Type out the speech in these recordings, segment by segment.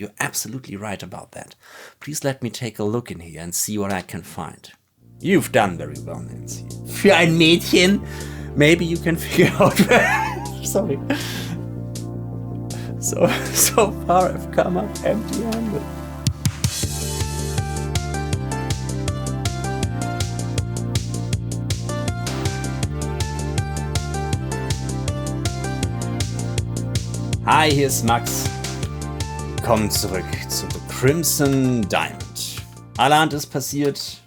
You're absolutely right about that. Please let me take a look in here and see what I can find. You've done very well, Nancy. Für ein Mädchen. Maybe you can figure out where... Sorry. So far I've come up empty-handed. Hi, hier ist Max. Kommen zurück zu The Crimson Diamond. Allerhand ist passiert.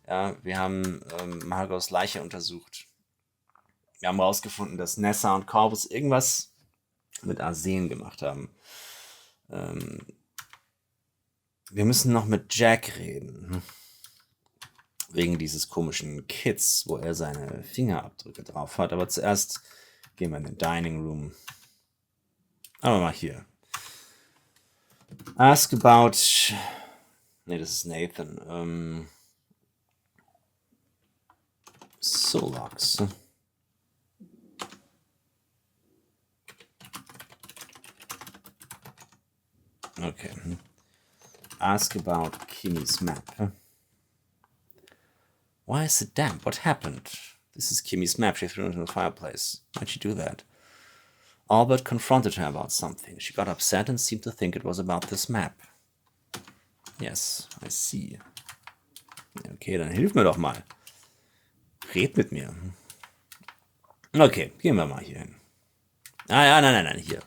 Ja, wir haben Margos Leiche untersucht. Wir haben herausgefunden, dass Nessa und Corvus irgendwas mit Arsen gemacht haben. Wir müssen noch mit Jack reden. Wegen dieses komischen Kits, wo er seine Fingerabdrücke drauf hat. Aber zuerst gehen wir in den Dining Room. Aber mal hier. Ask about... Ne, das ist Nathan. Solox. Okay. Ask about Kimmy's map. Why is it damp? What happened? This is Kimmy's map. She threw it into the fireplace. Why'd she do that? Albert confronted her about something. She got upset and seemed to think it was about this map. Yes, I see. Okay, dann hilf mir doch mal. Red mit mir. Okay, gehen wir mal hier hin. Nein, hier.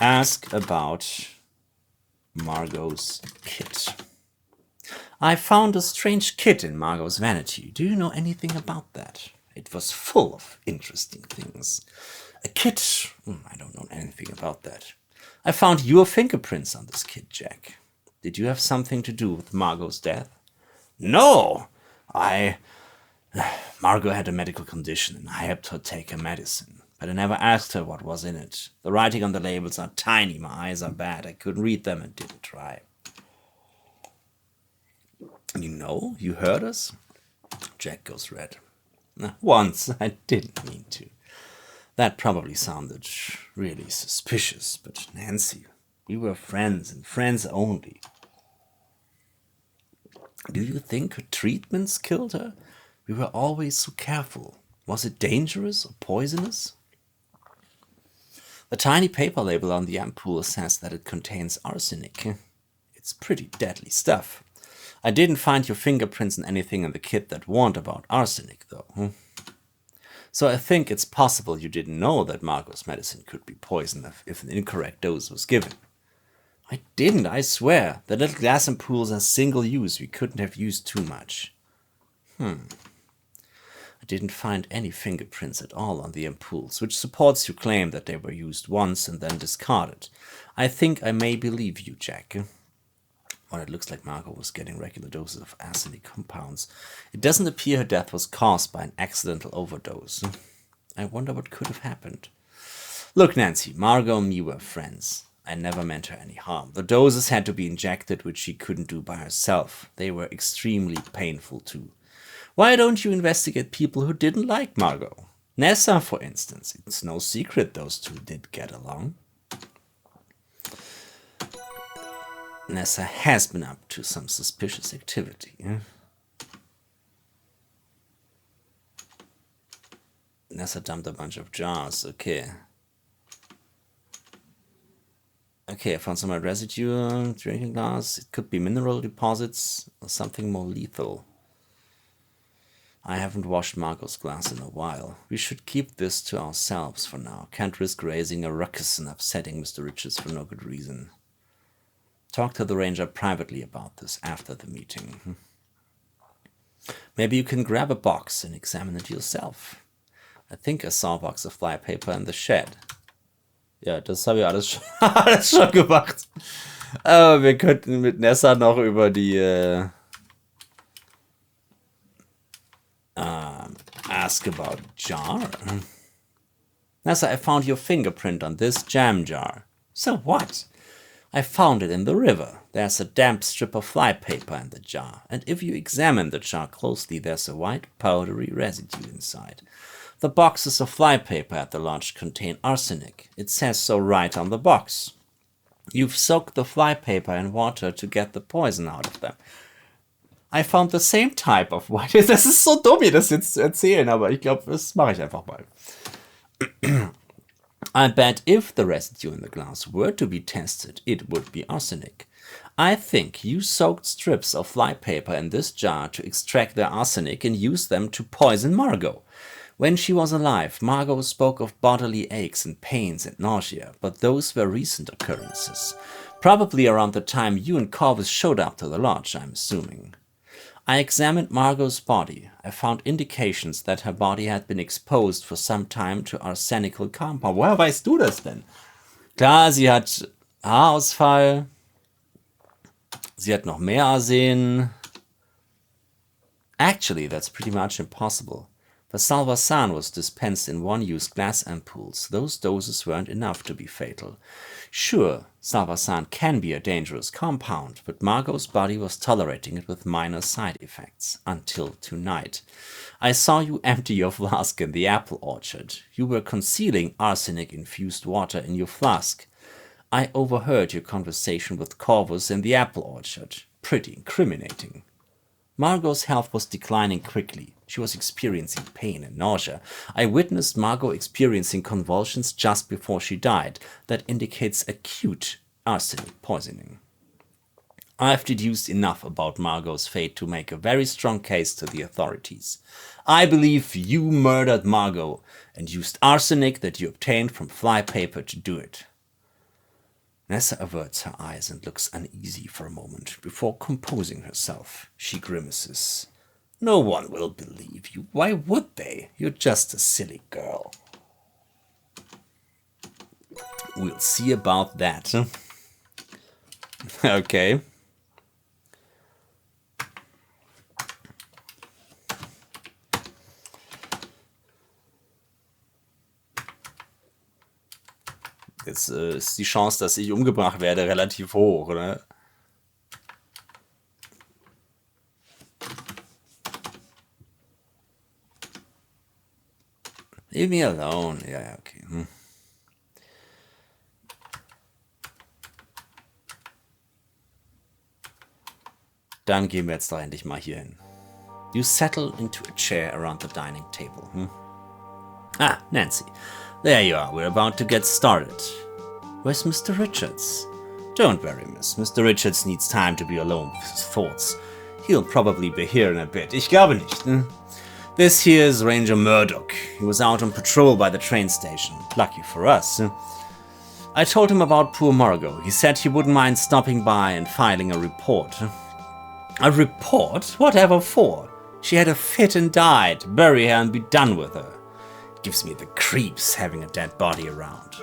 Ask about Margot's kit. I found a strange kit in Margot's vanity. Do you know anything about that? It was full of interesting things. A kit? I don't know anything about that. I found your fingerprints on this kit, Jack. Did you have something to do with Margot's death? No! Margot had a medical condition and I helped her take her medicine. But I never asked her what was in it. The writing on the labels are tiny, my eyes are bad. I couldn't read them and didn't try. You heard us? Jack goes red. Once, I didn't mean to. That probably sounded really suspicious, but Nancy, we were friends and friends only. Do you think her treatments killed her? We were always so careful. Was it dangerous or poisonous? The tiny paper label on the ampoule says that it contains arsenic. It's pretty deadly stuff. I didn't find your fingerprints in anything in the kit that warned about arsenic, though. So I think it's possible you didn't know that Margot's medicine could be poisoned if an incorrect dose was given. I didn't, I swear. The little glass ampoules are single use. We couldn't have used too much. I didn't find any fingerprints at all on the ampoules, which supports your claim that they were used once and then discarded. I think I may believe you, Jack. Well, it looks like Margot was getting regular doses of arsenic compounds. It doesn't appear her death was caused by an accidental overdose. I wonder what could have happened. Look, Nancy, Margot and me were friends. I never meant her any harm. The doses had to be injected, which she couldn't do by herself. They were extremely painful, too. Why don't you investigate people who didn't like Margot? Nessa, for instance. It's no secret those two did get along. Nessa has been up to some suspicious activity. Nessa dumped a bunch of jars. Okay, I found some red residue, drinking glass. It could be mineral deposits or something more lethal. I haven't washed Margot's glass in a while. We should keep this to ourselves for now. Can't risk raising a ruckus and upsetting Mr. Richards for no good reason. Talk to the ranger privately about this after the meeting. Maybe you can grab a box and examine it yourself. I think I saw a box of flypaper in the shed. Ja, das habe ich alles schon gemacht. Aber wir könnten mit Nessa noch über die ask about Jar. Nessa, I found your fingerprint on this jam jar. So what? I found it in the river. There's a damp strip of flypaper in the jar, and if you examine the jar closely, there's a white powdery residue inside. The boxes of flypaper at the lodge contain arsenic. It says so right on the box. You've soaked the flypaper in water to get the poison out of them. I found the same type of white. Das ist so dumm, mir das jetzt zu erzählen, aber ich glaube, das mache ich einfach mal. I bet if the residue in the glass were to be tested, it would be arsenic. I think you soaked strips of flypaper in this jar to extract their arsenic and use them to poison Margot. When she was alive, Margot spoke of bodily aches and pains and nausea, but those were recent occurrences. Probably around the time you and Corvus showed up to the lodge, I'm assuming. I examined Margot's body. I found indications that her body had been exposed for some time to arsenical compound. Woher weißt du das denn? Klar, sie hat Haarausfall. Sie hat noch mehr Arsen. Actually, that's pretty much impossible. The Salvarsan was dispensed in one-use glass ampoules. Those doses weren't enough to be fatal. Sure, Salvarsan can be a dangerous compound, but Margot's body was tolerating it with minor side effects. Until tonight. I saw you empty your flask in the apple orchard. You were concealing arsenic-infused water in your flask. I overheard your conversation with Corvus in the apple orchard. Pretty incriminating. Margot's health was declining quickly. She was experiencing pain and nausea. I witnessed Margot experiencing convulsions just before she died. That indicates acute arsenic poisoning. I've deduced enough about Margot's fate to make a very strong case to the authorities. I believe you murdered Margot and used arsenic that you obtained from flypaper to do it. Nessa averts her eyes and looks uneasy for a moment. Before composing herself, she grimaces. No one will believe you. Why would they? You're just a silly girl. We'll see about that. Okay. Jetzt ist die Chance, dass ich umgebracht werde, relativ hoch, oder? Leave me alone. Ja, okay. Dann gehen wir jetzt doch endlich mal hier hin. You settle into a chair around the dining table. Ah, Nancy. There you are. We're about to get started. Where's Mr. Richards? Don't worry, miss. Mr. Richards needs time to be alone with his thoughts. He'll probably be here in a bit. Ich glaube nicht. This here is Ranger Murdoch. He was out on patrol by the train station. Lucky for us. I told him about poor Margot. He said he wouldn't mind stopping by and filing a report. A report? Whatever for? She had a fit and died. Bury her and be done with her. Gives me the creeps having a dead body around.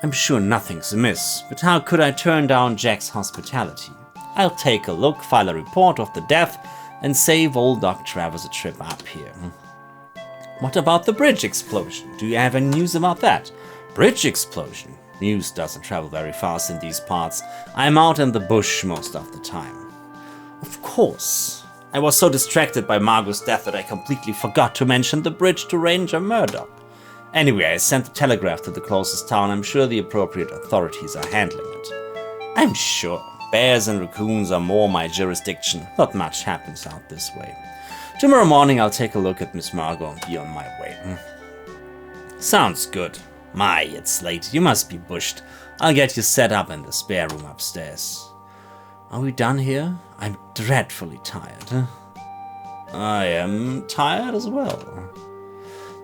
I'm sure nothing's amiss, but how could I turn down Jack's hospitality? I'll take a look, file a report of the death, and save old Doc Travers a trip up here. What about the bridge explosion? Do you have any news about that? Bridge explosion? News doesn't travel very fast in these parts. I'm out in the bush most of the time. Of course. I was so distracted by Margot's death that I completely forgot to mention the bridge to Ranger Murdoch. Anyway, I sent a telegraph to the closest town. I'm sure the appropriate authorities are handling it. I'm sure. Bears and raccoons are more my jurisdiction. Not much happens out this way. Tomorrow morning I'll take a look at Miss Margot and be on my way. Sounds good. My, it's late. You must be bushed. I'll get you set up in the spare room upstairs. Are we done here? I'm dreadfully tired. I am tired as well.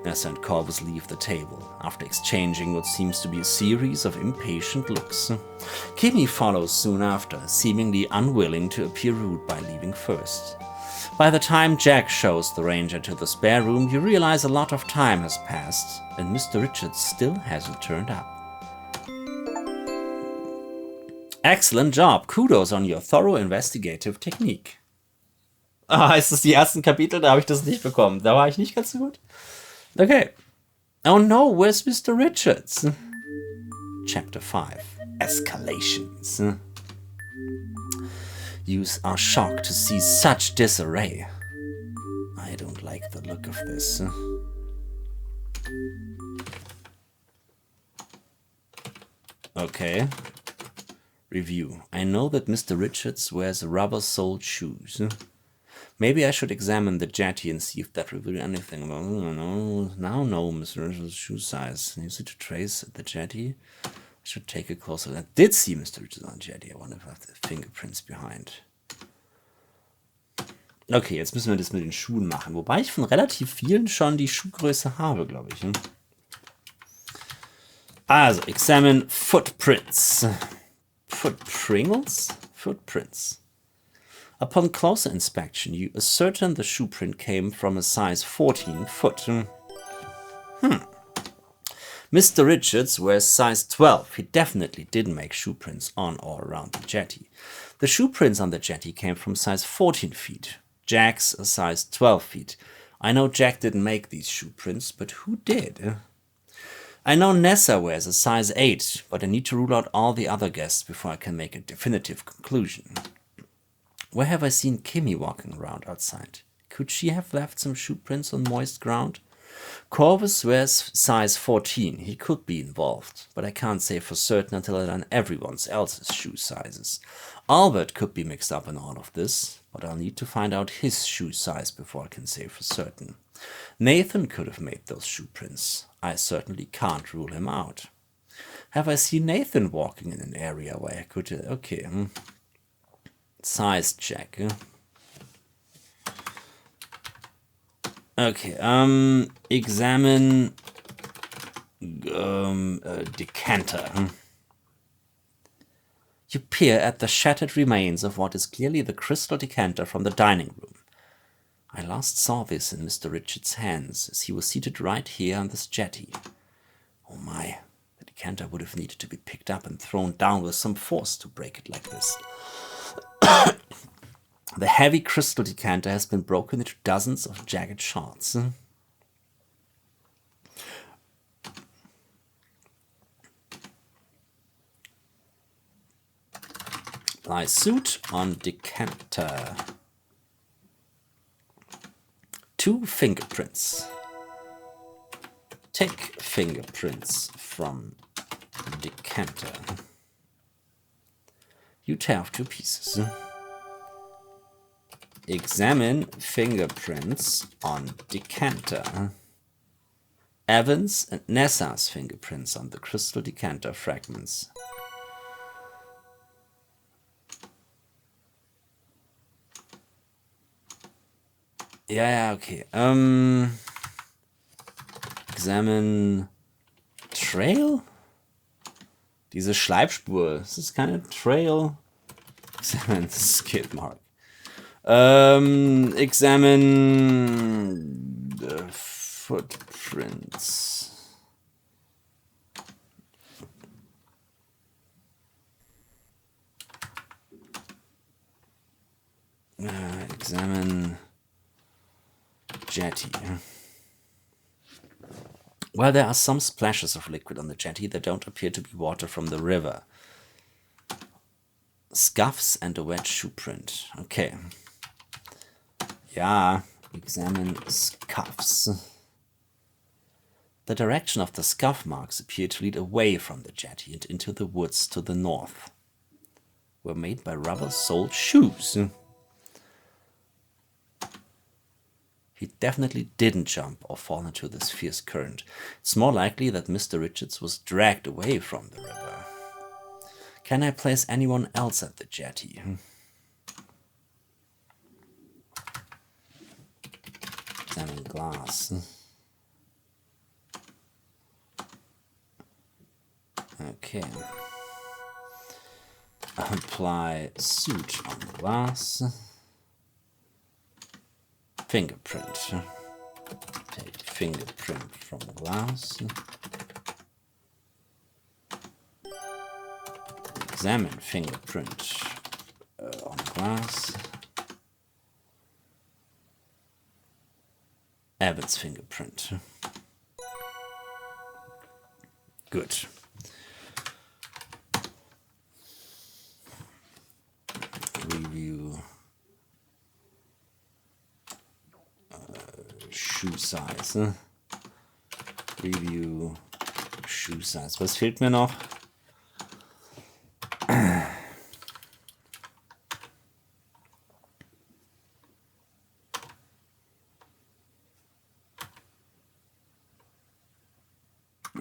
Nessa and Corvus leave the table, after exchanging what seems to be a series of impatient looks. Kimmy follows soon after, seemingly unwilling to appear rude by leaving first. By the time Jack shows the ranger to the spare room, you realize a lot of time has passed, and Mr. Richards still hasn't turned up. Excellent job. Kudos on your thorough investigative technique. Ah, ist das die ersten Kapitel? Da habe ich das nicht bekommen. Da war ich nicht ganz so gut. Okay. Oh no, where's Mr. Richards? Chapter 5. Escalations. You are shocked to see such disarray. I don't like the look of this. Okay. Review. I know that Mr. Richards wears rubber-soled shoes. Maybe I should examine the jetty and see if that reveals anything about... Now no, Mr. Richards' shoe size. You see to trace the jetty? I should take a closer look. I did see Mr. Richards on the jetty. I wonder if I have the fingerprints behind. Okay, jetzt müssen wir das mit den Schuhen machen. Wobei ich von relativ vielen schon die Schuhgröße habe, glaube ich. Also, examine footprints. Footprints? Footprints. Upon closer inspection, you ascertain the shoe print came from a size 14 foot. Mr. Richards wears size 12. He definitely didn't make shoe prints on or around the jetty. The shoe prints on the jetty came from size 14 feet. Jack's a size 12 feet. I know Jack didn't make these shoe prints, but who did? I know Nessa wears a size 8, but I need to rule out all the other guests before I can make a definitive conclusion. Where have I seen Kimmy walking around outside? Could she have left some shoe prints on moist ground? Corvus wears size 14. He could be involved, but I can't say for certain until I've done everyone else's shoe sizes. Albert could be mixed up in all of this, but I'll need to find out his shoe size before I can say for certain. Nathan could have made those shoe prints. I certainly can't rule him out. Have I seen Nathan walking in an area where I could... Okay. Size check. Okay, examine decanter. You peer at the shattered remains of what is clearly the crystal decanter from the dining room. I last saw this in Mr. Richards' hands as he was seated right here on this jetty. Oh my, the decanter would have needed to be picked up and thrown down with some force to break it like this. The heavy crystal decanter has been broken into dozens of jagged shards. Apply suit on decanter. 2 fingerprints. Take fingerprints from decanter. You tear off 2 pieces. Examine fingerprints on decanter. Evans and Nessa's fingerprints on the crystal decanter fragments. Ja, okay. Examine Trail? Diese Schleifspur. Das ist keine Trail. Examine skid mark. Examine the footprints. Examine jetty. Well, there are some splashes of liquid on the jetty that don't appear to be water from the river. Scuffs and a wet shoe print. Okay. Yeah, examine scuffs. The direction of the scuff marks appear to lead away from the jetty and into the woods to the north. Were made by rubber-soled shoes. He definitely didn't jump or fall into this fierce current. It's more likely that Mr. Richards was dragged away from the river. Can I place anyone else at the jetty? Examine glass. Okay. Apply suit on glass. Fingerprint. Take fingerprint from glass. Examine fingerprint on glass. Evans fingerprint. Good. Review shoe size. Review shoe size. Was fehlt mir noch?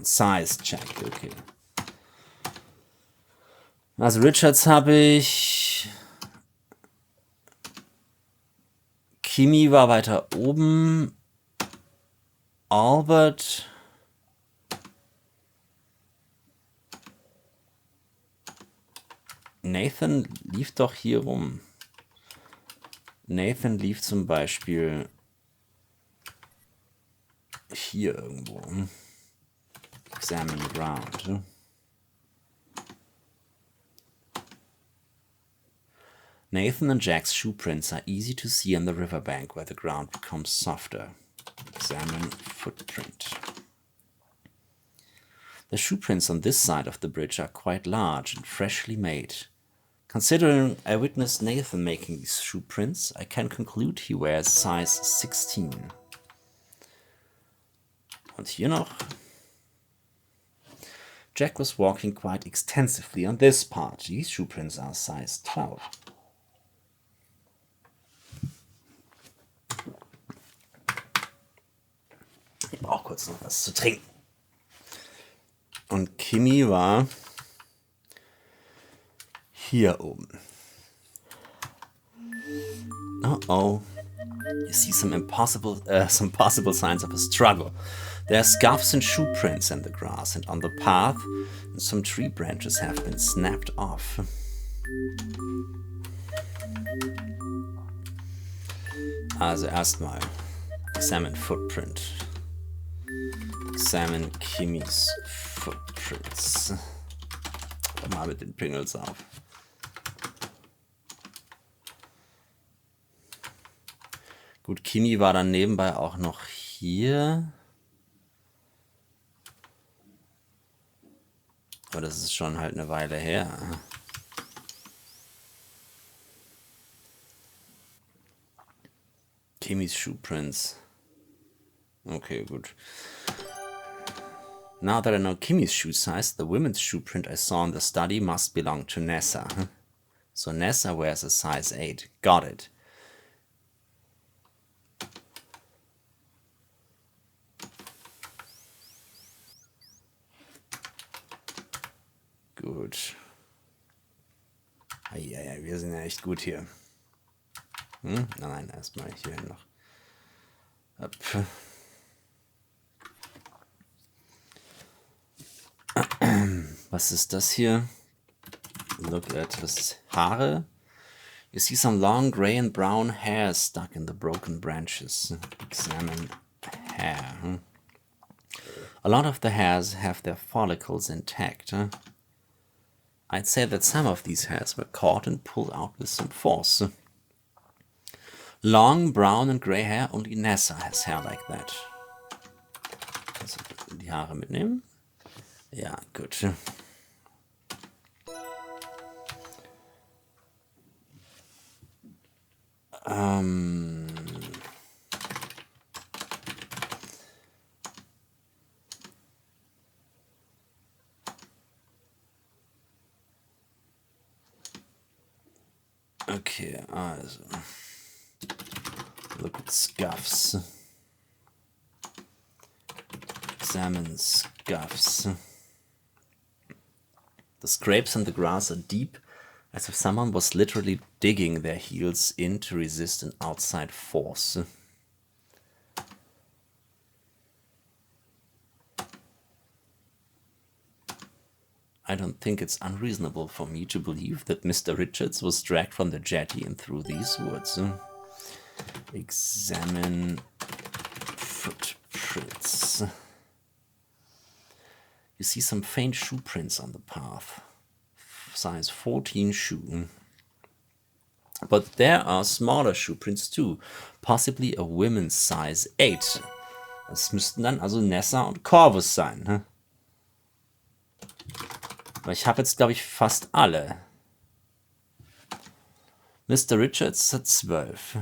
Size check, okay. Also Richards habe ich. Kimi war weiter oben. Albert. Nathan lief doch hier rum. Nathan lief zum Beispiel hier irgendwo. Examine the ground. Nathan and Jack's shoe prints are easy to see on the riverbank where the ground becomes softer. Examine footprint. The shoe prints on this side of the bridge are quite large and freshly made. Considering I witnessed Nathan making these shoe prints, I can conclude he wears size 16. Und hier noch. Jack was walking quite extensively on this part. These shoe prints are size 12. Ich brauche kurz noch was zu trinken. Und Kimi war hier oben. Oh. You see some possible signs of a struggle. There are scuffs and shoe prints in the grass and on the path, and some tree branches have been snapped off. Also erstmal examine footprint. Examine Kimis footprints. Mal mit den Pingels auf. Gut, Kimi war dann nebenbei auch noch hier. Aber das ist schon halt eine Weile her. Kimis shoe prints. Okay, gut. Now that I know Kimi's shoe size, the women's shoe print I saw in the study must belong to Nessa. So Nessa wears a size 8. Got it. Gut. Ja, wir sind ja echt gut hier. Nein, erstmal hier noch. Up. Was ist das hier? Look at this. Haare. You see some long gray and brown hairs stuck in the broken branches. Examine hair. A lot of the hairs have their follicles intact. I'd say that some of these hairs were caught and pulled out with some force. Long brown and gray hair, only Nessa has hair like that. Also die Haare mitnehmen. Ja, gut. Okay, also. Look at scuffs. Examine scuffs. The scrapes on the grass are deep, as if someone was literally digging their heels in to resist an outside force. I don't think it's unreasonable for me to believe that Mr. Richards was dragged from the jetty and through these woods. Examine footprints. You see some faint shoe prints on the path. Size 14 shoe. But there are smaller shoe prints too. Possibly a women's size 8. Das müssten dann also Nessa und Corvus sein. Ne? Aber ich habe jetzt, glaube ich, fast alle. Mr. Richards hat 12.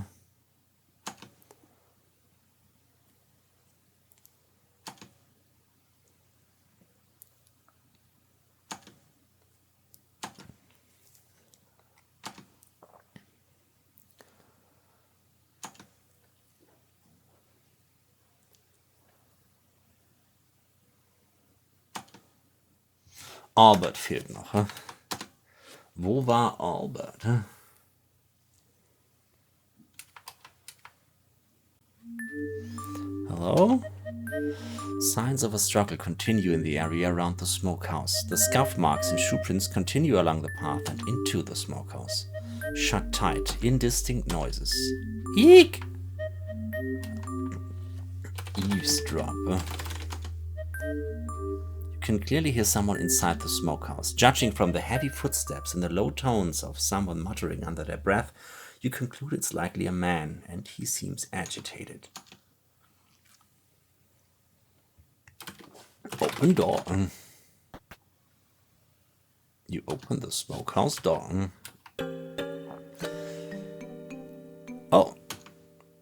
Albert fehlt noch. Hä? Wo war Albert? Hä? Hello? Signs of a struggle continue in the area around the smokehouse. The scuff marks and shoe prints continue along the path and into the smokehouse. Shut tight, indistinct noises. Eek! Eavesdrop. You can clearly hear someone inside the smokehouse. Judging from the heavy footsteps and the low tones of someone muttering under their breath, you conclude it's likely a man, and he seems agitated. Open door. You open the smokehouse door. Oh,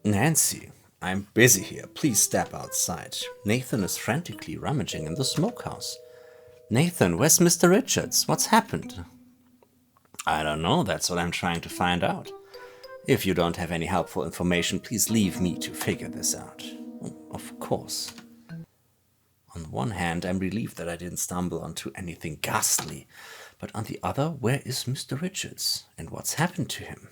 Nancy, I'm busy here. Please step outside. Nathan is frantically rummaging in the smokehouse. Nathan, where's Mr. Richards? What's happened? I don't know. That's what I'm trying to find out. If you don't have any helpful information, please leave me to figure this out. Oh, of course. On one hand, I'm relieved that I didn't stumble onto anything ghastly. But on the other, where is Mr. Richards? And what's happened to him?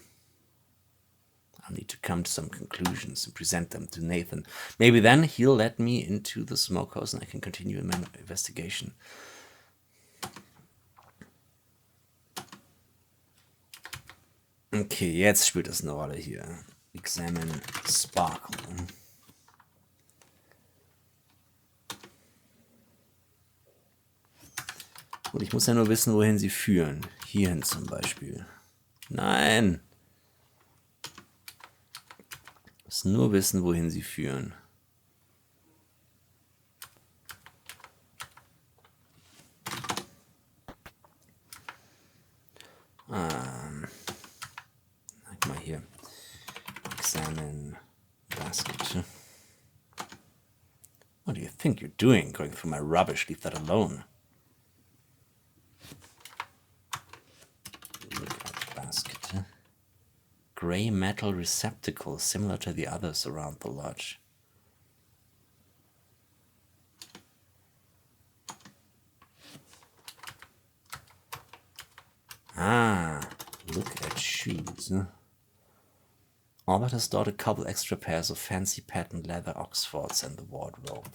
I'll need to come to some conclusions and present them to Nathan. Maybe then he'll let me into the smokehouse and I can continue in my investigation. Okay, jetzt spielt das eine Rolle hier. Examine Sparkle. Und ich muss ja nur wissen, wohin sie führen. Hierhin zum Beispiel. Nein! Ich muss nur wissen, wohin sie führen. Sag mal hier. Examine basket. What do you think you're doing, going through my rubbish? Leave that alone. Gray metal receptacle similar to the others around the lodge. Ah, look at shoes. Albert has stored a couple extra pairs of fancy patent leather Oxfords in the wardrobe.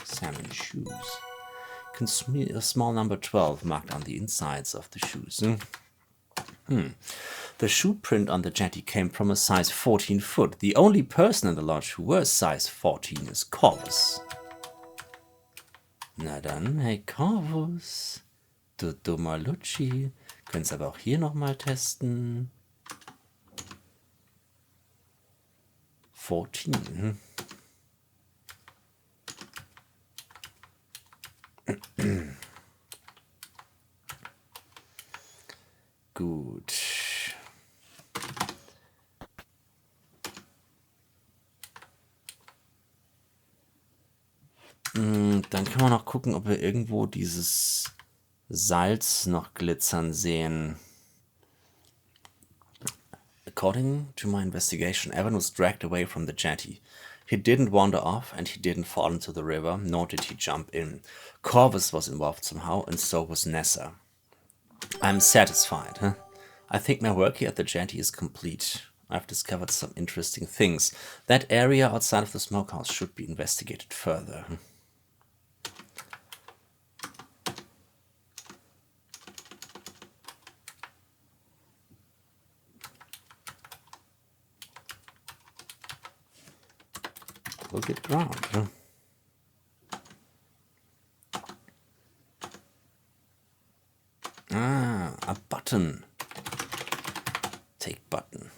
Examine shoes. You can see a small number 12 marked on the insides of the shoes. The shoe print on the jetty came from a size 14 foot. The only person in the lodge who wears size 14 is Corvus. Na dann, hey Corvus, du dummer Lutschi. Können es aber auch hier nochmal testen. 14. Gut. Dann können wir noch gucken, ob wir irgendwo dieses Salz noch glitzern sehen. According to my investigation, Evan was dragged away from the jetty. He didn't wander off and he didn't fall into the river, nor did he jump in. Corvus was involved somehow, and so was Nessa. I'm satisfied. Huh? I think my work here at the jetty is complete. I've discovered some interesting things. That area outside of the smokehouse should be investigated further. Look at ground. Huh? Ah, a button. Take button.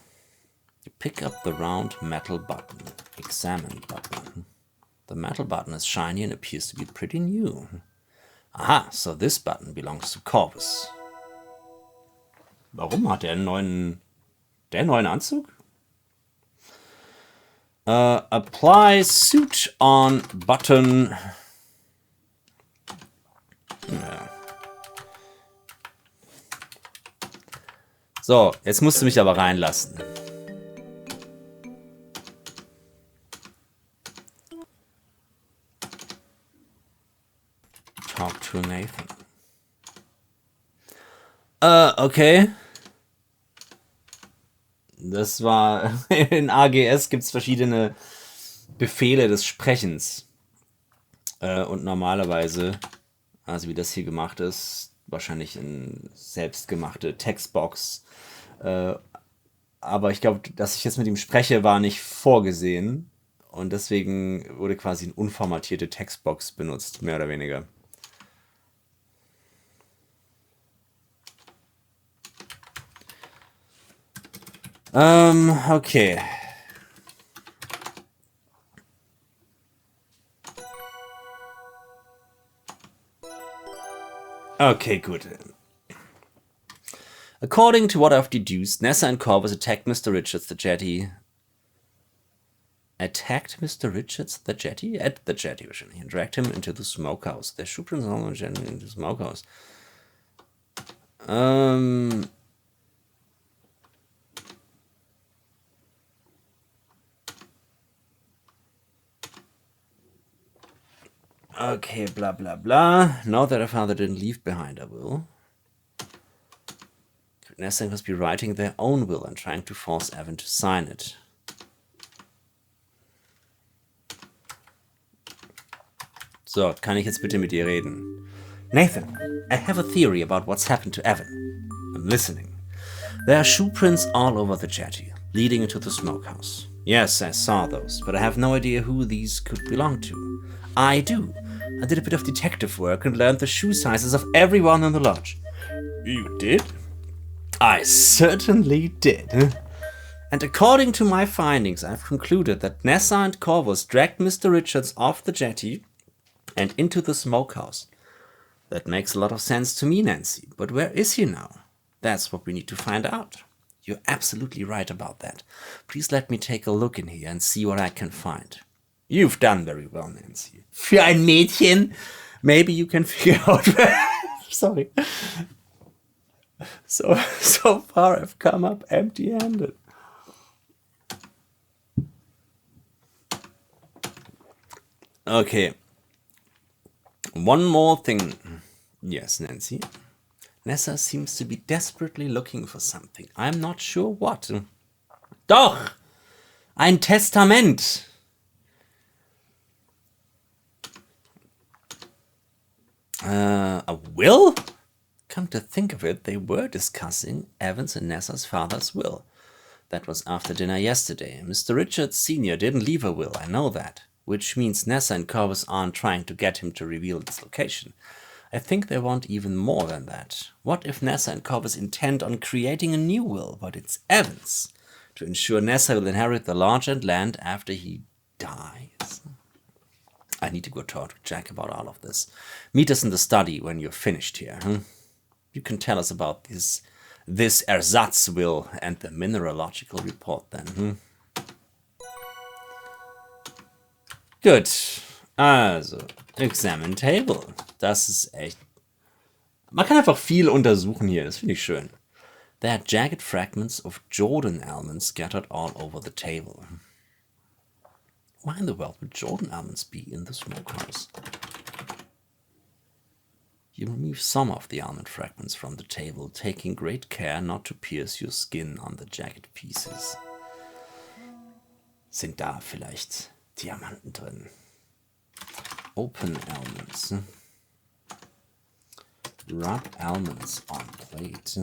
You pick up the round metal button. Examine button. The metal button is shiny and appears to be pretty new. Aha, so this button belongs to Corvus. Warum hat er einen neuen Anzug? Apply suit on button. Ja. So, jetzt musst du mich aber reinlassen. Talk to Nathan. Okay. Das war... In AGS gibt es verschiedene Befehle des Sprechens. Und normalerweise, also wie das hier gemacht ist, wahrscheinlich eine selbstgemachte Textbox. Aber ich glaube, dass ich jetzt mit ihm spreche, war nicht vorgesehen. Und deswegen wurde quasi eine unformatierte Textbox benutzt, mehr oder weniger. Okay. Okay, gut. According to what I've deduced, Nessa and Corvus attacked Mr. Richards, the jetty. Attacked Mr. Richards, the jetty? At the jetty, wahrscheinlich. And dragged him into the smokehouse. Der Schuhgrößen into the smokehouse. Okay, blah, blah, blah. Now that our father didn't leave behind a will, Nessa must be writing their own will and trying to force Evan to sign it. So, kann ich jetzt bitte mit dir reden? Nathan, I have a theory about what's happened to Evan. I'm listening. There are shoe prints all over the jetty, leading into the smokehouse. Yes, I saw those, but I have no idea who these could belong to. I do. I did a bit of detective work and learned the shoe sizes of everyone in the lodge. You did? I certainly did. And according to my findings, I've concluded that Nessa and Corvus dragged Mr. Richards off the jetty and into the smokehouse. That makes a lot of sense to me, Nancy. But where is he now? That's what we need to find out. You're absolutely right about that. Please let me take a look in here and see what I can find. You've done very well, Nancy. Für ein Mädchen. Maybe you can figure out where... Sorry. So far I've come up empty-handed. Okay. One more thing. Yes, Nancy. Nessa seems to be desperately looking for something. I'm not sure what. Doch! Ein Testament! A will? Come to think of it, they were discussing Evan's and Nessa's father's will. That was after dinner yesterday. Mr. Richards Sr. didn't leave a will, I know that. Which means Nessa and Corvus aren't trying to get him to reveal its location. I think they want even more than that. What if Nessa and Corvus intend on creating a new will, but it's Evan's, to ensure Nessa will inherit the lodge and land after he dies? I need to go talk to Jack about all of this. Meet us in the study when you're finished here. You can tell us about this ersatz will and the mineralogical report then. Gut. Also, examine table. Das ist echt... Man kann einfach viel untersuchen hier, das finde ich schön. There are jagged fragments of Jordan almonds scattered all over the table. Why in the world would Jordan almonds be in the smokehouse? You remove some of the almond fragments from the table, taking great care not to pierce your skin on the jagged pieces. Sind da vielleicht Diamanten drin? Open almonds. Rub almonds on plate.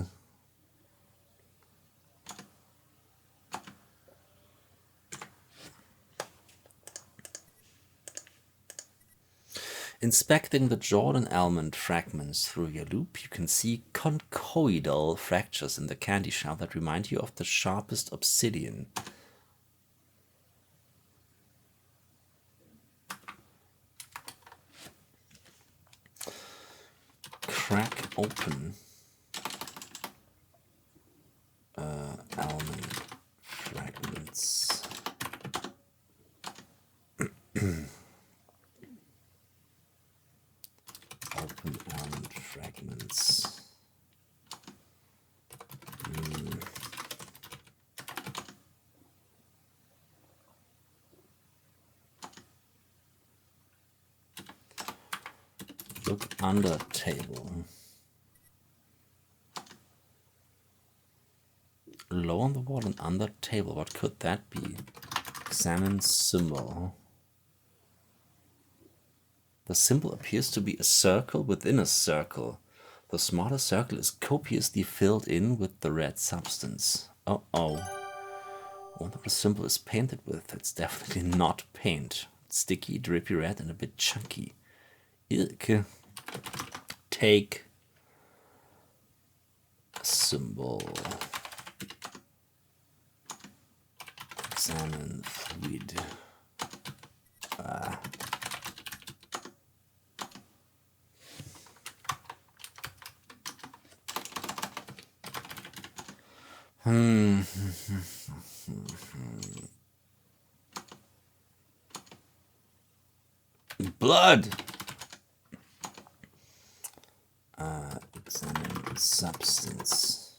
Inspecting the Jordan almond fragments through your loupe, you can see conchoidal fractures in the candy shell that remind you of the sharpest obsidian. Crack open almond fragments. Open almond fragments. Look under table. Low on the wall and under the table. What could that be? Examine symbol. The symbol appears to be a circle within a circle. The smaller circle is copiously filled in with the red substance. Uh-oh. I wonder what the symbol is painted with. It's definitely not paint. It's sticky, drippy red, and a bit chunky. Eek. Take a symbol. Examine fluid. Blood. Examine substance.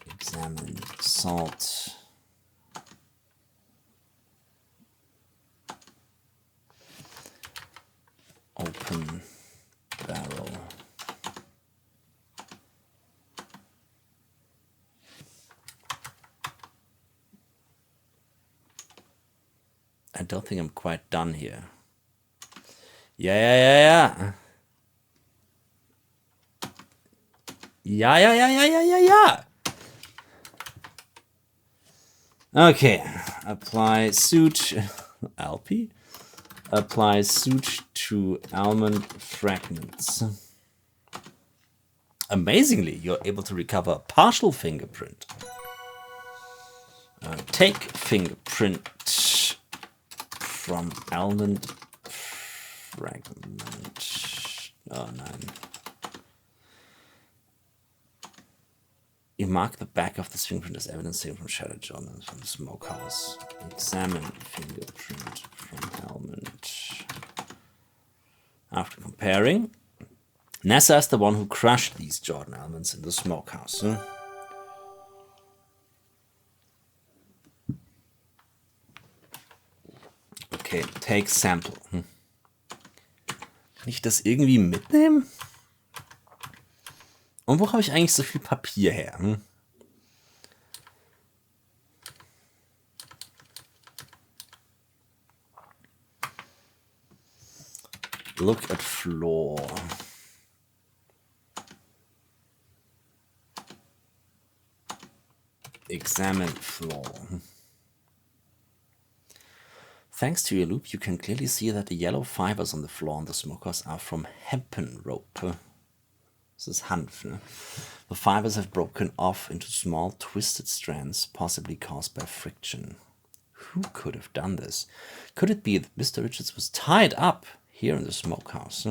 Examine salt. Open barrel. I don't think I'm quite done here. Yeah. Okay, apply suit, LP. Apply suit to almond fragments. Amazingly, you're able to recover a partial fingerprint. Take fingerprint from almond fragment. Oh, no. You mark the back of this fingerprint as evidence taken from Shattered John from the smokehouse. Examine fingerprint from almond. After comparing, Nessa is the one who crushed these Jordan almonds in the smokehouse. Okay, take sample. Kann ich das irgendwie mitnehmen? Und wo habe ich eigentlich so viel Papier her? Look at floor. Examine floor. Thanks to your loop, you can clearly see that the yellow fibers on the floor and the smokehouse are from hempen rope. This is Hanf. Ne? The fibers have broken off into small twisted strands, possibly caused by friction. Who could have done this? Could it be that Mr. Richards was tied up here in the smokehouse?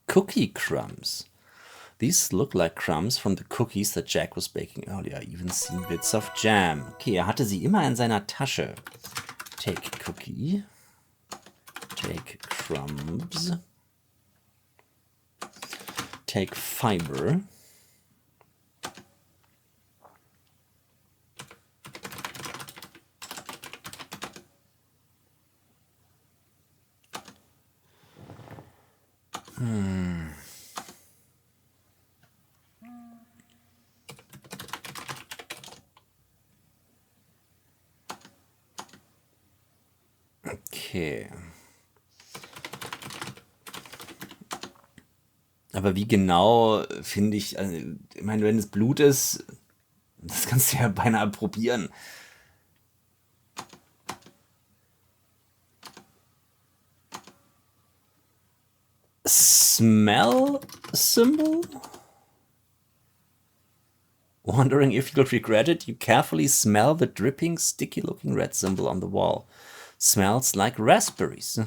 Cookie crumbs. These look like crumbs from the cookies that Jack was baking earlier. I even seen bits of jam. Okay, hatte sie immer in seiner Tasche. Take cookie. Take crumbs. Take fiber. Okay. Aber wie genau finde ich, also, ich meine, wenn es Blut ist, das kannst du ja beinahe probieren. Smell symbol? Wondering if you'll regret it, you carefully smell the dripping, sticky-looking red symbol on the wall. Smells like raspberries.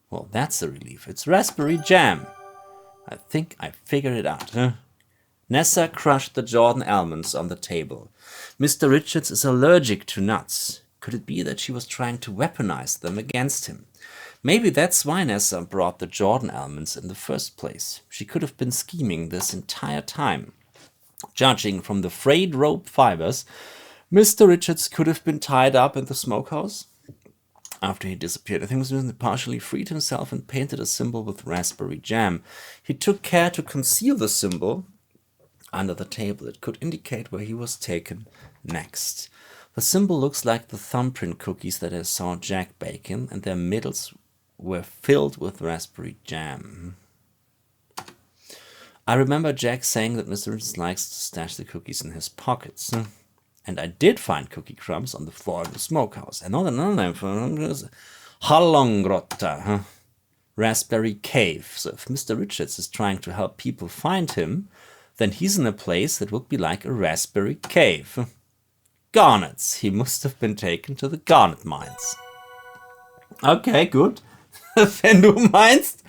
Well, that's a relief. It's raspberry jam. I think I figured it out. Nessa crushed the Jordan almonds on the table. Mr. Richards is allergic to nuts. Could it be that she was trying to weaponize them against him? Maybe that's why Nessa brought the Jordan almonds in the first place. She could have been scheming this entire time. Judging from the frayed rope fibers, Mr. Richards could have been tied up in the smokehouse. After he disappeared, I think he partially freed himself and painted a symbol with raspberry jam. He took care to conceal the symbol under the table. It could indicate where he was taken next. The symbol looks like the thumbprint cookies that I saw Jack bake, and their middles were filled with raspberry jam. I remember Jack saying that Mr. Richards likes to stash the cookies in his pockets. And I did find cookie crumbs on the floor of the smokehouse. Another name for Hallongrotta, Raspberry Cave. So if Mr. Richards is trying to help people find him, then he's in a place that would be like a raspberry cave. Garnets. He must have been taken to the garnet mines. Okay, good. Wenn du meinst.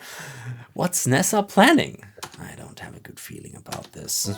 What's Nessa planning? I don't have a good feeling about this.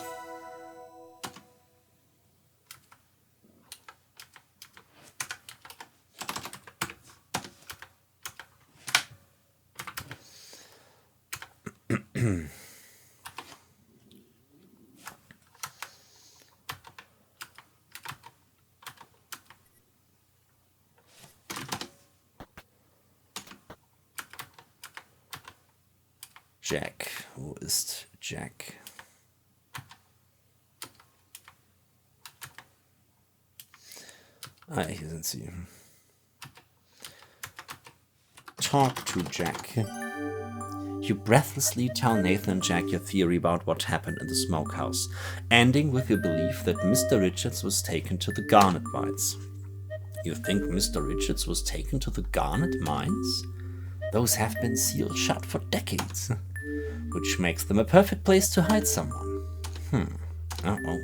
Jack. Wo ist Jack? Ah, hier sind sie. Talk to Jack. You breathlessly tell Nathan and Jack your theory about what happened in the smokehouse, ending with your belief that Mr. Richards was taken to the garnet mines. You think Mr. Richards was taken to the garnet mines? Those have been sealed shut for decades, which makes them a perfect place to hide someone. Uh-oh.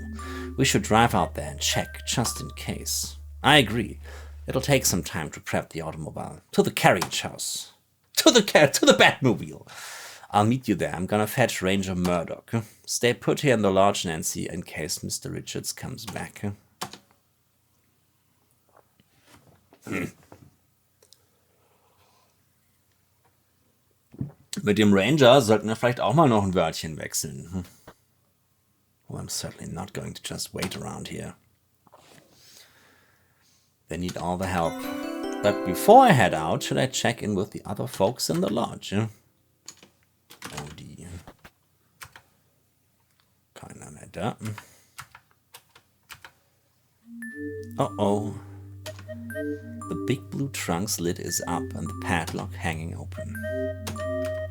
We should drive out there and check, just in case. I agree. It'll take some time to prep the automobile. To the carriage house. To the Batmobile. I'll meet you there. I'm gonna fetch Ranger Murdoch. Stay put here in the lodge, Nancy, in case Mr. Richards comes back. Mit dem Ranger sollten wir vielleicht auch mal noch ein Wörtchen wechseln. Well, I'm certainly not going to just wait around here. They need all the help. But before I head out, should I check in with the other folks in the lodge? Oh, die. Keiner mehr da. Uh-oh. The big blue trunk's lid is up and the padlock hanging open.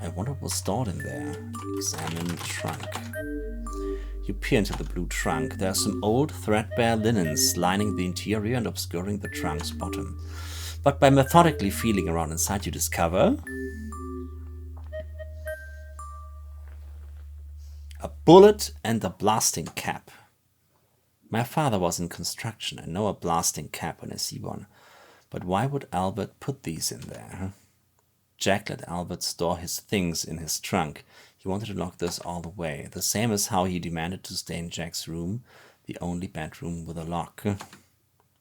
I wonder what was stored in there. Examine the trunk. You peer into the blue trunk. There are some old, threadbare linens lining the interior and obscuring the trunk's bottom. But by methodically feeling around inside, you discover a bullet and a blasting cap. My father was in construction. I know a blasting cap when I see one. But why would Albert put these in there? Jack let Albert store his things in his trunk. He wanted to lock this all the way, the same as how he demanded to stay in Jack's room, the only bedroom with a lock.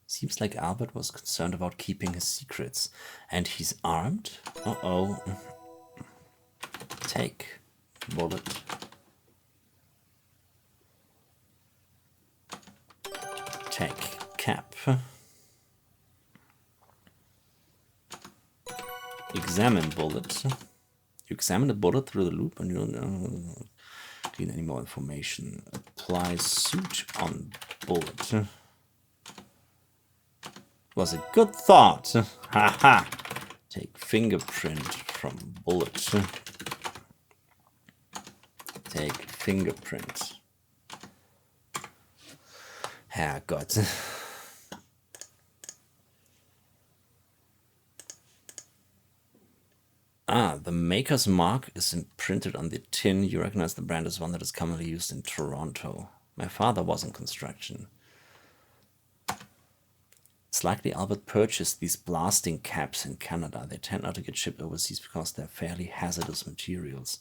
Seems like Albert was concerned about keeping his secrets. And he's armed? Uh-oh. Take. Bullet. Take. Cap. Examine bullet. You examine the bullet through the loop and you don't glean any more information. Apply suit on bullet. Was a good thought. Haha. Take fingerprint from bullet. Take fingerprint. Herrgott. Ah, the maker's mark is imprinted on the tin. You recognize the brand as one that is commonly used in Toronto. My father was in construction. It's likely Albert purchased these blasting caps in Canada. They tend not to get shipped overseas because they're fairly hazardous materials.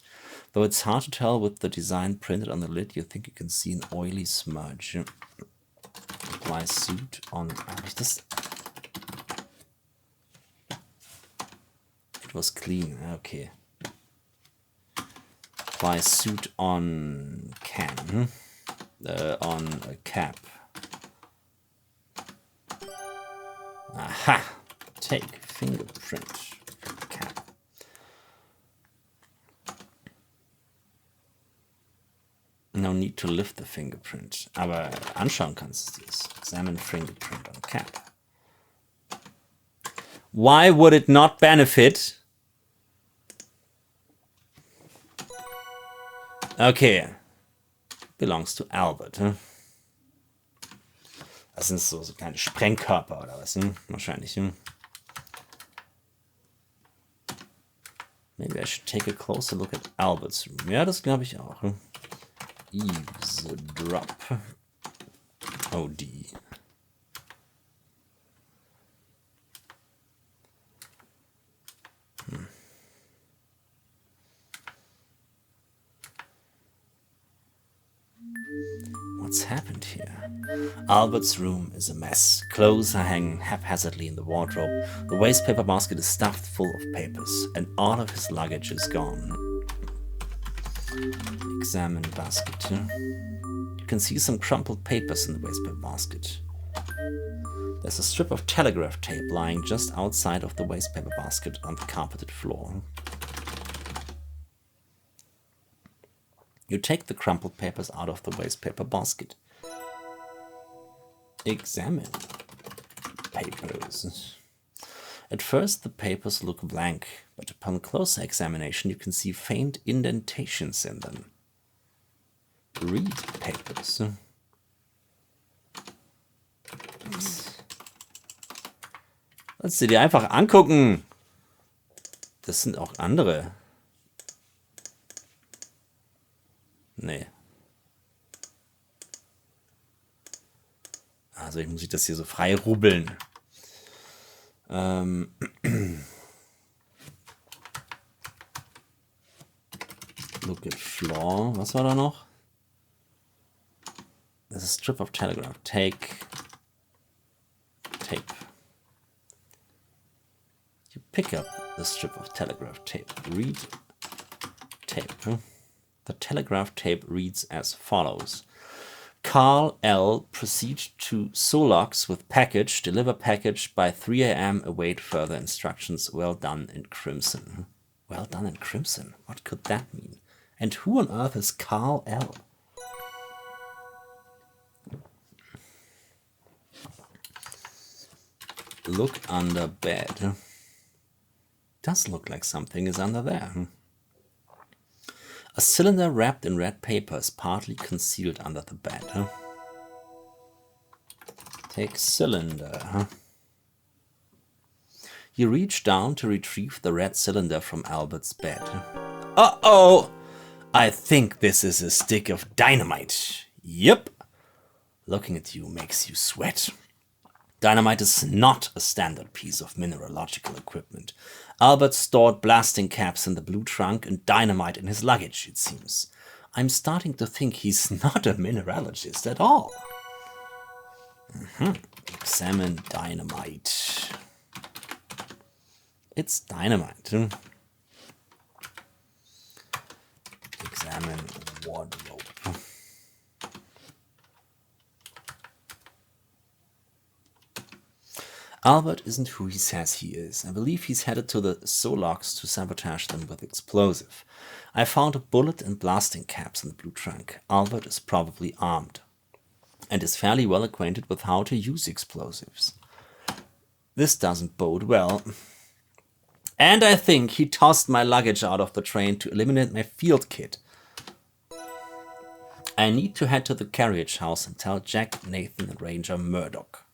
Though it's hard to tell with the design printed on the lid, you think you can see an oily smudge. Apply suit on... It was clean, okay. Apply suit on can. On a cap. Aha! Take fingerprint cap. no need to lift the fingerprint. Aber anschauen kannst du es. Examine fingerprint on cap. Why would it not benefit? Okay. Belongs to Albert. Hm? Das sind so kleine Sprengkörper oder was? Hm? Wahrscheinlich. Hm? Maybe I should take a closer look at Albert's room. Ja, das glaube ich auch. Hm? Eavesdrop. OD. What's happened here? Albert's room is a mess. Clothes are hanging haphazardly in the wardrobe. The waste paper basket is stuffed full of papers, and all of his luggage is gone. Examine basket. You can see some crumpled papers in the waste paper basket. There's a strip of telegraph tape lying just outside of the waste paper basket on the carpeted floor. You take the crumpled papers out of the waste paper basket. Examine papers. At first the papers look blank, but upon closer examination you can see faint indentations in them. Read papers. Lass sie dir einfach angucken. Das sind auch andere. Nee. Also ich muss das hier so frei rubbeln. Look at floor. Was war da noch? There's a strip of telegraph. Tape. You pick up the strip of telegraph tape. Read tape. The telegraph tape reads as follows. Carl L. proceed to Solox with package. Deliver package by 3 a.m. Await further instructions. Well done in crimson. Well done in crimson. What could that mean? And who on earth is Carl L.? Look under bed. Does look like something is under there. A cylinder wrapped in red paper is partly concealed under the bed. Take cylinder. You reach down to retrieve the red cylinder from Albert's bed. Uh-oh! I think this is a stick of dynamite. Yep. Looking at you makes you sweat. Dynamite is not a standard piece of mineralogical equipment. Albert stored blasting caps in the blue trunk and dynamite in his luggage, it seems. I'm starting to think he's not a mineralogist at all. Examine dynamite. It's dynamite. Examine wardrobe. Albert isn't who he says he is. I believe he's headed to the Solox to sabotage them with explosive. I found a bullet and blasting caps in the blue trunk. Albert is probably armed and is fairly well acquainted with how to use explosives. This doesn't bode well. And I think he tossed my luggage out of the train to eliminate my field kit. I need to head to the carriage house and tell Jack, Nathan, and Ranger Murdoch.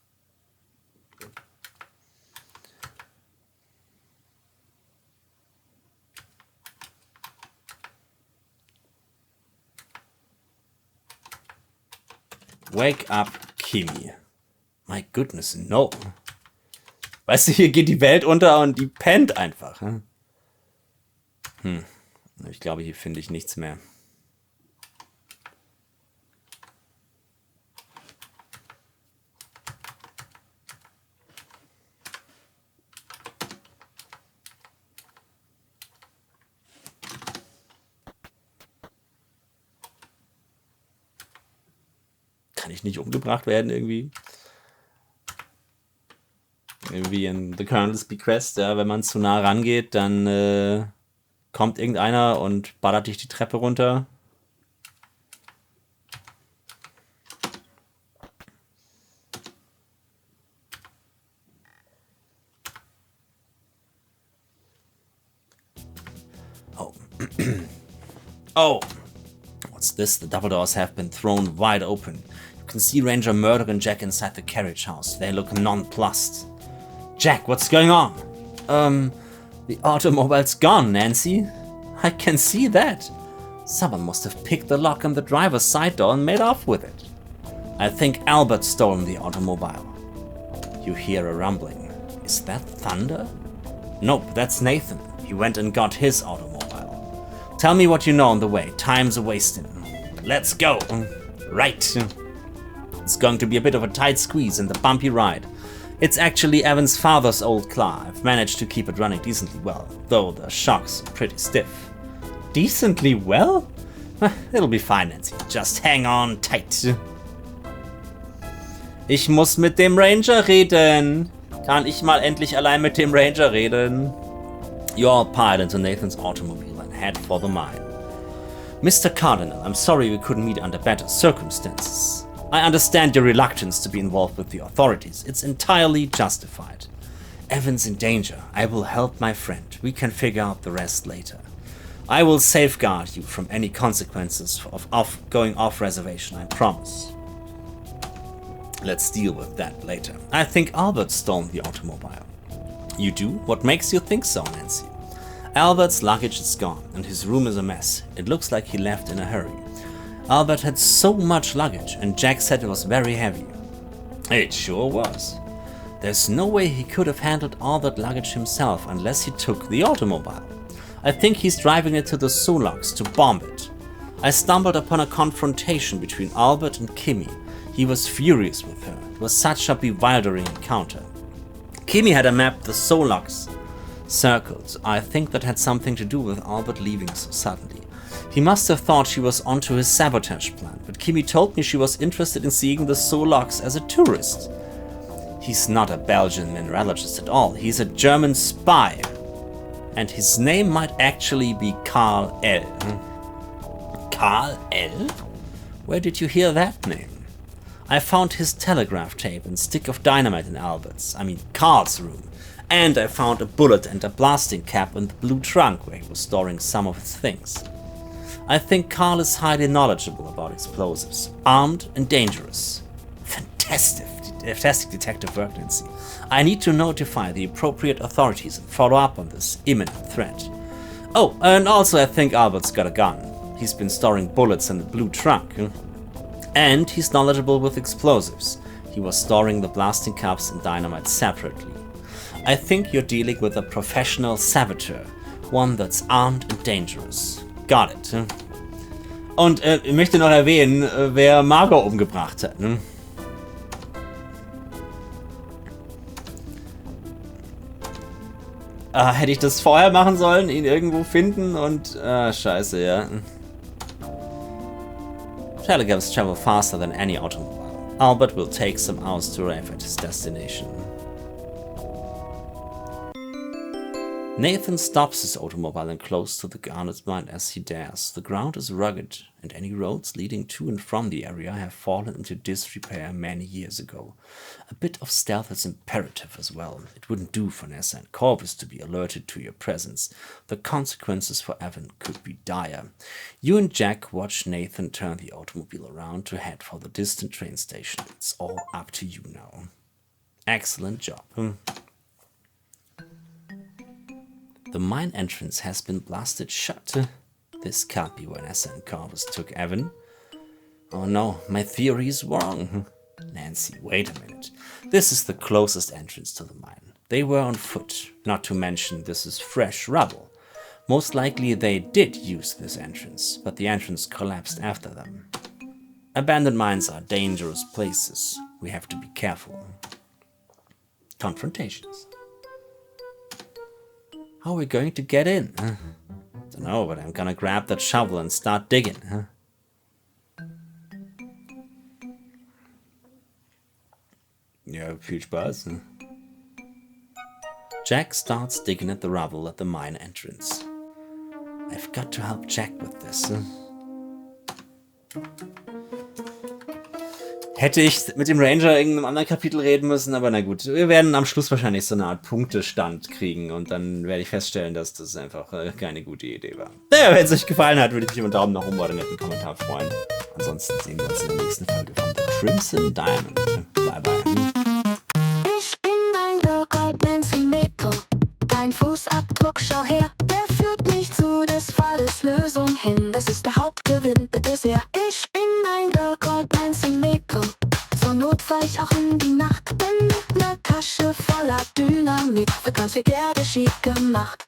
Wake up, Kimi. My goodness, no. Weißt du, hier geht die Welt unter und die pennt einfach. Ich glaube, hier finde ich nichts mehr. Kann ich nicht umgebracht werden irgendwie? Irgendwie in The Colonel's Bequest, ja, wenn man zu nah rangeht, dann kommt irgendeiner und ballert dich die Treppe runter. Oh, what's this? The double doors have been thrown wide open. You can see Ranger Murdoch and Jack inside the carriage house. They look nonplussed. Jack, what's going on? The automobile's gone, Nancy. I can see that. Someone must have picked the lock on the driver's side door and made off with it. I think Albert's stolen the automobile. You hear a rumbling. Is that thunder? Nope, that's Nathan. He went and got his automobile. Tell me what you know on the way. Time's a-wasting. Let's go. Right. It's going to be a bit of a tight squeeze and a bumpy ride. It's actually Evan's father's old car. I've managed to keep it running decently well, though the shocks are pretty stiff. Decently well? It'll be fine, Nancy. Just hang on tight. Ich muss mit dem Ranger reden. Kann ich mal endlich allein mit dem Ranger reden? You all pile into Nathan's automobile and head for the mine. Mr. Cardinal, I'm sorry we couldn't meet under better circumstances. I understand your reluctance to be involved with the authorities. It's entirely justified. Evan's in danger. I will help my friend. We can figure out the rest later. I will safeguard you from any consequences of going off reservation, I promise. Let's deal with that later. I think Albert stole the automobile. You do? What makes you think so, Nancy? Albert's luggage is gone, and his room is a mess. It looks like he left in a hurry. Albert had so much luggage, and Jack said it was very heavy. It sure was. There's no way he could have handled all that luggage himself unless he took the automobile. I think he's driving it to the Solaks to bomb it. I stumbled upon a confrontation between Albert and Kimmy. He was furious with her. It was such a bewildering encounter. Kimmy had a map the Solaks circled. I think that had something to do with Albert leaving so suddenly. He must have thought she was onto his sabotage plan, but Kimmy told me she was interested in seeing the Solaks as a tourist. He's not a Belgian mineralogist at all. He's a German spy. And his name might actually be Karl L. Karl L? Where did you hear that name? I found his telegraph tape and stick of dynamite in Karl's room. And I found a bullet and a blasting cap in the blue trunk where he was storing some of his things. I think Karl is highly knowledgeable about explosives, armed and dangerous. Fantastic detective work, Nancy. I need to notify the appropriate authorities and follow up on this imminent threat. Oh, and also I think Albert's got a gun. He's been storing bullets in the blue trunk. And he's knowledgeable with explosives. He was storing the blasting caps and dynamite separately. I think you're dealing with a professional saboteur. One that's armed and dangerous. Got it. Und ich möchte noch erwähnen, wer Margot umgebracht hat. Hätte ich das vorher machen sollen, ihn irgendwo finden und... scheiße, ja. Telegrams travel faster than any automobile. Albert will take some hours to arrive at his destination. Nathan stops his automobile and close to the garnet mine as he dares. The ground is rugged, and any roads leading to and from the area have fallen into disrepair many years ago. A bit of stealth is imperative as well. It wouldn't do for Nessa and Corvus to be alerted to your presence. The consequences for Evan could be dire. You and Jack watch Nathan turn the automobile around to head for the distant train station. It's all up to you now. Excellent job. The mine entrance has been blasted shut. This can't be where Nessa and Corvus took Evan. Oh no, my theory is wrong. Nancy, wait a minute. This is the closest entrance to the mine. They were on foot, not to mention this is fresh rubble. Most likely they did use this entrance, but the entrance collapsed after them. Abandoned mines are dangerous places. We have to be careful. Confrontations. How are we going to get in? Don't know, but I'm gonna grab that shovel and start digging. Ja, viel Spaß. Jack starts digging at the rubble at the mine entrance. I've got to help Jack with this. Hätte ich mit dem Ranger in einem anderen Kapitel reden müssen, aber na gut. Wir werden am Schluss wahrscheinlich so eine Art Punktestand kriegen und dann werde ich feststellen, dass das einfach keine gute Idee war. Naja, wenn es euch gefallen hat, würde ich mich über einen Daumen nach oben oder einen netten Kommentar freuen. Ansonsten sehen wir uns in der nächsten Folge von The Crimson Diamond. Bye bye. Ich bin ein Glück, Als Nancy Maple. Dein Fußabdruck, schau her, der führt mich zu des Falles Lösung hin. Das ist der Hauptgewinn, bitte sehr. Ich bin ein Glück, Als Nancy Maple. Zur Not fahr ich auch in die Nacht, denn mit ner Tasche voller Dynamit wird ganz viel Erde schief gemacht.